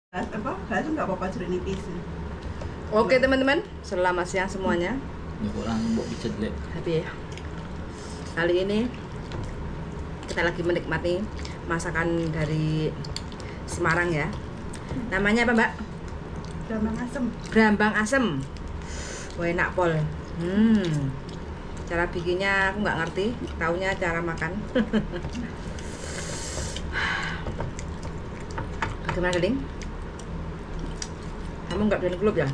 Itu nggak apa-apa jeruk nipis. Oke teman-teman, selamat siang semuanya. Ya kok lang mbok pijet lek. Tapi ya, kali ini kita lagi menikmati masakan dari Semarang ya. Namanya apa Mbak? Brambang asem. Brambang asem. Wah enak pol. Cara bikinnya aku nggak ngerti, taunya cara makan. Bagaimana Geling? Kamu nggak doyan klub ya?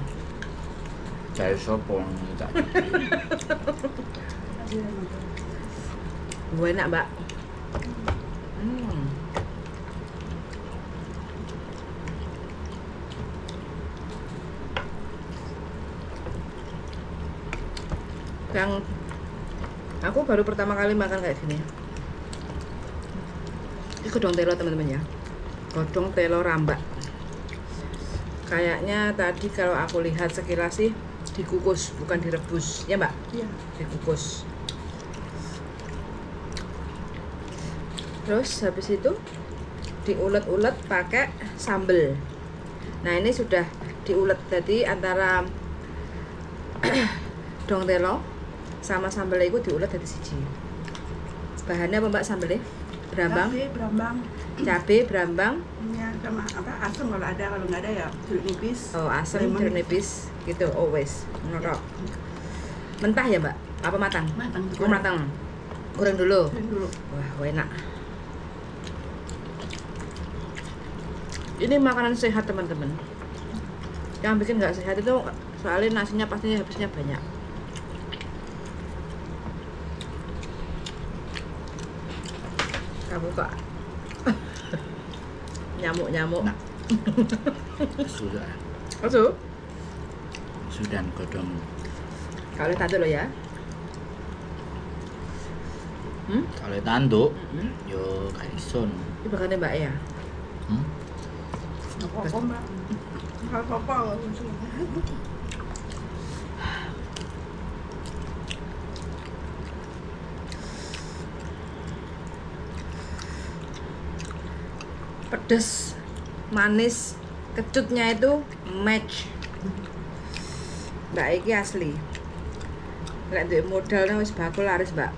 Cari sopo tak. Wah enak Mbak. Yang aku baru pertama kali makan kayak gini. Ini godong telo teman-teman ya. Godong telo rambak. Kayaknya tadi kalau aku lihat sekilas sih dikukus, bukan direbus, ya Mbak? Iya. Dikukus. Terus habis itu diulet-ulet pakai sambel. Nah ini sudah diulet, jadi antara dong telo sama sambel itu diulet dari siji. Bahannya apa Mbak sambelnya? Brambang, cabai, brambang, Ya, sama apa asem kalau ada, kalau nggak ada ya jeruk nipis. oh asam, lemon. jeruk nipis, gitu. Oh wes, ngorok. Mentah ya Mbak? Apa matang? Matang. Oh matang. Goreng dulu. Goreng dulu. Wah enak. Ini makanan sehat teman-teman. Yang bikin nggak sehat itu soalnya nasinya pastinya habisnya banyak. Kamu kok nyamuk-nyamuk. Nah. Sudah. Masuk. Sudah godong. Kalau tante lo ya. Kalau tanduk yo gak iso. Ini bahannya Mbak ya. Apa-apa mbak? Nggak apa-apa. Pedes, manis, kecutnya itu match. Mbak iki asli. Lek duwe modalnya wis bakul laris, Mbak.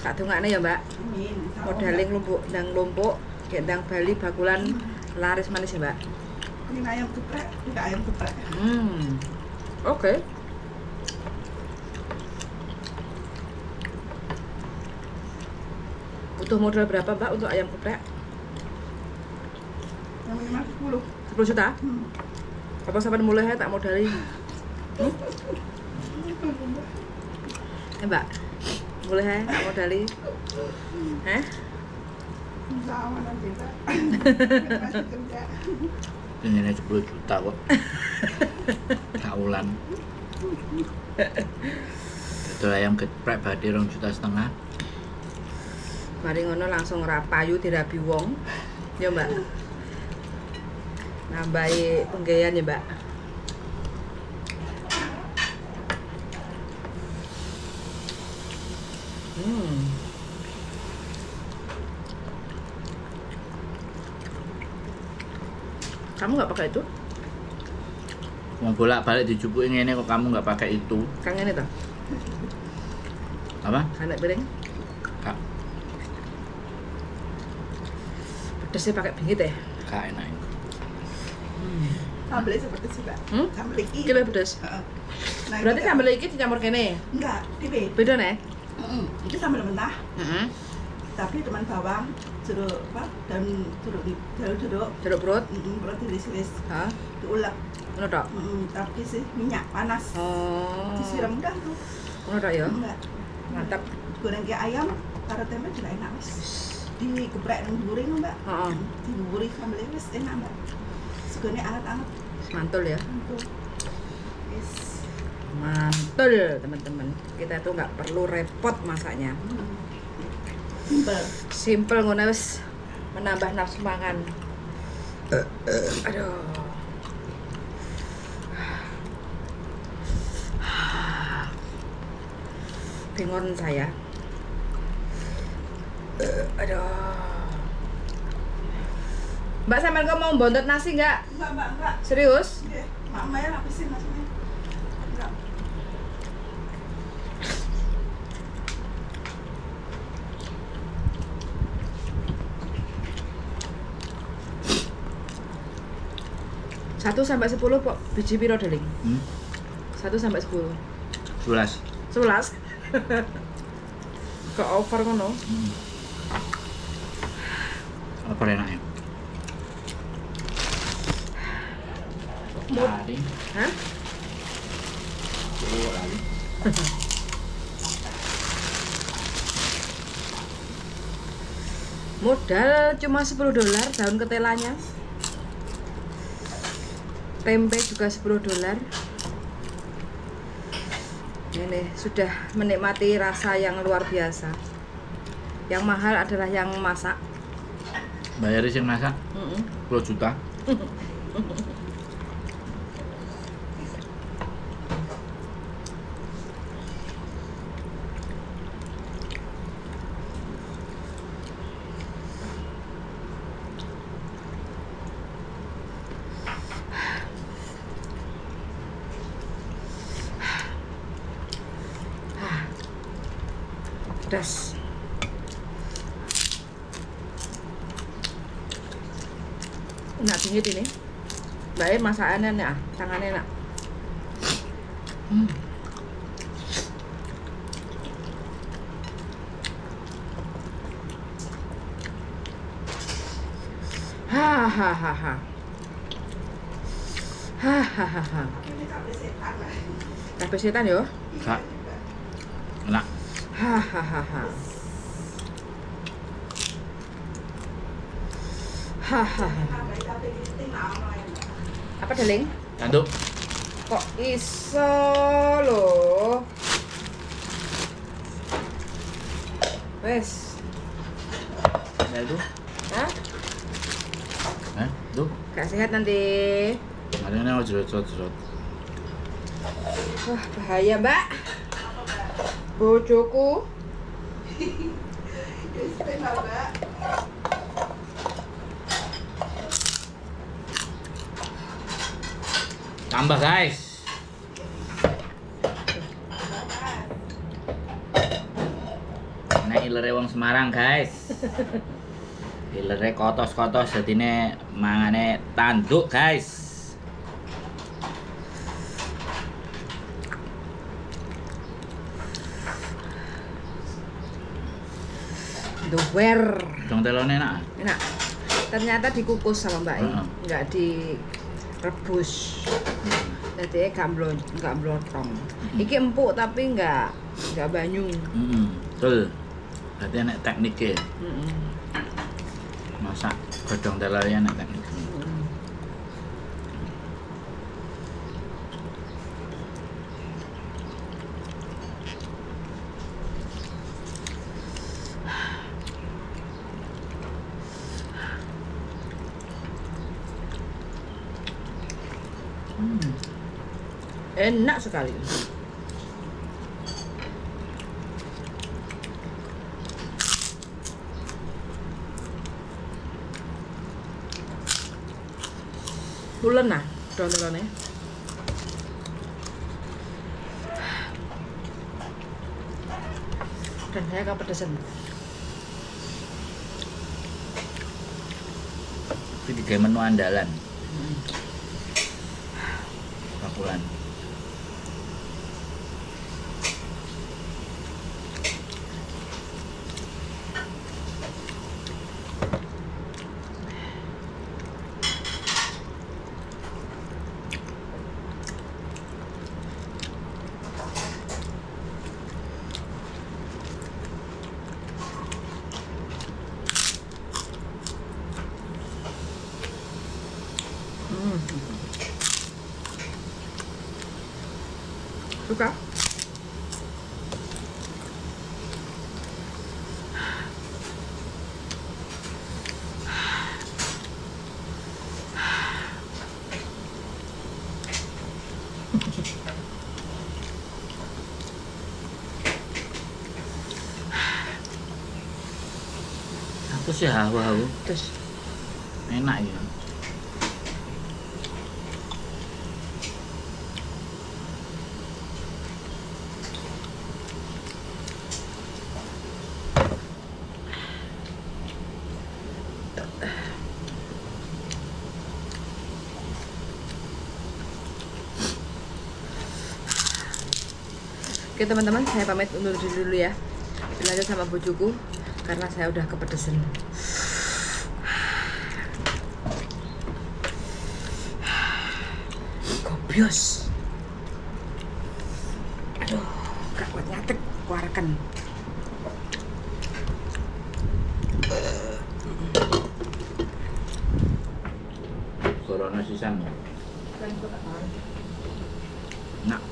Tak dongakne ya, Mbak. Amin. Modaling lumpuk ndang lumpuk, gendang Bali bakulan laris manis ya, Mbak. Ini ayam geprek, tidak ayam geprek. Oke. Butuh modal berapa, Mbak, untuk ayam geprek? Yang minimal 10. 10 juta? Apa sampai mulai tak modali? Mbak, boleh tak modali? Sama nanti mbak. Masih kerja. Ini 10 juta kok. Kaulan. Betul ayam geprek berarti 2,5 juta. Mari ngono langsung rapayu dirabi wong. Ya, Mbak. Nambahi penggawean ya, Mbak. Kamu nggak pakai itu? Mau bolak-balik dicupuki ngene kok kamu nggak pakai itu. Kang ini toh? Apa? Anak piring. Kak, Pedesnya pakai bingit ya? kak enak. Sambelnya seperti sih mbak. Sambel iki. Iki lebih pedes. Heeh. Nah, Berarti ini sambal iki dicampur kene. enggak, ini Beda nih? itu sambal mentah. Tapi teman bawang, jeruk apa? Dan jeruk Jeruk perut diiris-iris, Hah? diulek. Ngono tok. Tapi sih minyak panas. Oh. Disiram udah tuh. Ngono tok ya. Enggak. Mantap. Goreng kayak ayam, karo tempe juga enak wis. Digeprek nang goreng mbak. Heeh. Digoreng sambelnya wis enak mbak. Segone anget-anget. Mantul ya. Mantul. Yes. Mantul teman-teman. Kita tuh nggak perlu repot masaknya. Simpel. Simple ngono wis menambah nafsu makan. Aduh. Bingung saya. Aduh. Mbak sampean kok mau bontot nasi nggak? Enggak. Serius? Oke, Mama ya habisin nasinya. Enggak. Satu sampai 10 kok biji piro deling? 1 sampai 10. 11. 11. Kok over ngono? Apa enaknya? Lari. Hah? Oh, lari. Modal cuma $10 daun ketelanya. Tempe juga $10. Ini sudah menikmati rasa yang luar biasa. Yang mahal adalah yang masak. Bayar sing masak 10 juta. Pedas. Enak dingin ini. Baik masakannya nih, tangannya enak. Hahaha. Hahaha. Ini kabeh setan lah. Kabeh setan yo. Kak. Enak. Hahaha. Hahaha. Kabeh tinggal lain. Apa deling? Tanduk. Kok iso loh? Wes. Ya itu. Hah? Tuh. Gak sehat nanti. Hari ini mau jerot. Wah, bahaya, Mbak. Bojoku. Tinggal, Mbak. Tambah, guys. Nah, ilere wong Semarang, guys. Ilere kotos-kotos jadine mangane tanduk, guys. Dower. Dong telone enak. Enak. Ternyata dikukus sama Mbak I. Enggak direbus. Jadi enggak blotong. Iki empuk tapi enggak banyu. Betul. Berarti enak tekniknya. Masak godhong telone enak tekniknya. Enak sekali. Pulen nah, daun-daunnya. Dan saya kepedesan. Itu tiga menu andalan. Pakulan. Suka? Aku sih hawa-hawa. Terus Enak ya. Oke teman-teman, saya pamit undur diri dulu ya. Belajar sama bojoku karena saya udah kepedesan. Gobios. Aduh, gak kuat nyatek, keluarkan. Corona sisan. Nah.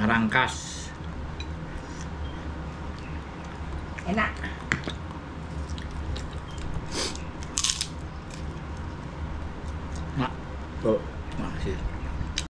Rangkas. Enak. Mak, tuh, makasih.